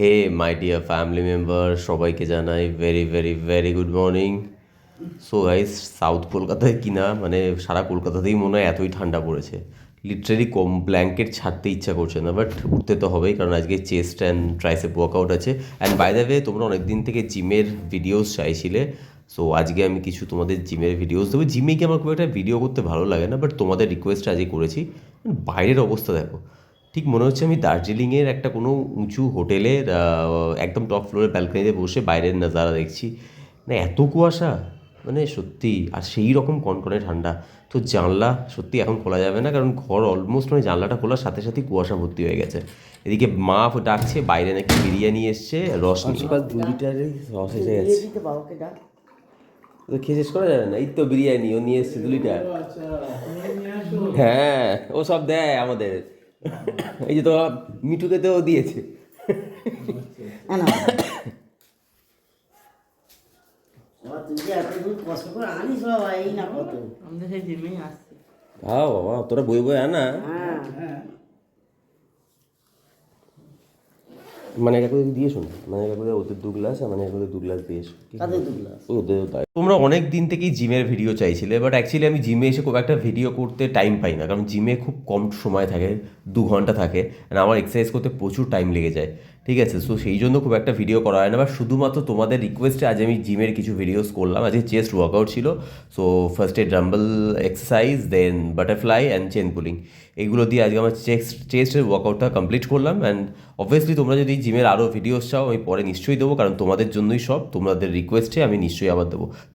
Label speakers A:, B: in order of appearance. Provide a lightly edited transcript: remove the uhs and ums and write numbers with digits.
A: Hey my dear family member, সবাইকে জানাই very very very good morning. So guys, south কলকাতায় কিনা মানে সারা কলকাতাতেই মনে হয় এতই ঠান্ডা পড়েছে, লিটারেলি কম ব্ল্যাঙ্কেট ছাড়তে ইচ্ছা করছে না, বাট উঠতে তো হবেই কারণ আজকে চেস্ট অ্যান্ড ট্রাইসেপ ওয়ার্কআউট আছে। অ্যান্ড বাই দ্য ওয়ে, তোমরা অনেক দিন থেকে জিমের ভিডিওস চাইছিলে, সো আজকে আমি কিছু তোমাদের জিমের ভিডিওস দেবো। জিমে কি আমার খুব একটা ভিডিও করতে ভালো লাগে না, বাট তোমাদের রিকোয়েস্ট আজকে করেছি। বাইরের অবস্থা দেখো, ঠিক মনে হচ্ছে আমি দার্জিলিংয়ের একটা কোনো উঁচু হোটেলের একদম টপ ফ্লোরের ব্যালকনিতে বসে বাইরের নাজারা দেখছি। মানে এত কুয়াশা, মানে সত্যি, আর সেই রকম কনকনে ঠান্ডা। তো জানলা সত্যি এখন খোলা যাবে না, কারণ ঘর অলমোস্ট মানে জানলাটা খোলার সাথে সাথেই কুয়াশা ভর্তি হয়ে গেছে। এদিকে মা ডাকছে, বাইরে নাকি বিরিয়ানি এসছে রস নিয়ে। 2 লিটারের রস এসে গেছে, তো খেয়ে শেষ করা যাবে না। এই তো বিরিয়ানি ও নিয়ে এসছে 2 লিটার। হ্যাঁ, ও সব দেয় আমাদের। এই যে তোমার মিঠুকে তো দিয়েছে। আও বাবা, তোরা বই বই আনা। মানে কাকুদের দিয়ে শোনো, মানে কাকুদের ওদের 2 গ্লাস আর মানে কাকুদের 2 গ্লাস দিয়ে এসো। ওদের তাই। তোমরা অনেক দিন থেকেই জিমের ভিডিও চাইছিলে, বাট অ্যাকচুয়ালি আমি জিমে এসে খুব একটা ভিডিও করতে টাইম পাই না, কারণ জিমে খুব কম সময় থাকে, 2 ঘন্টা থাকে, আর আমার এক্সারসাইজ করতে প্রচুর টাইম লেগে যায়। ঠিক আছে, সো সেই জন্য খুব একটা ভিডিও করা হয় না, বাট শুধুমাত্র তোমাদের রিকোয়েস্টে আজ আমি জিমের কিছু ভিডিওস করলাম। আজকে চেস্ট ওয়ার্কআউট ছিল, সো ফার্স্টে dumbbell exercise, then butterfly and chain pulling, এগুলো দিয়ে আজকে আমার চেস্টের ওয়ার্কআউটটা কমপ্লিট করলাম। অ্যান্ড অবভিয়াসলি তোমরা যদি জিমের আরও ভিডিওস চাও আমি পরে নিশ্চয়ই দেবো, কারণ তোমাদের জন্যই সব, তোমাদের রিকোয়েস্টে আমি নিশ্চয়ই আবার দেবো।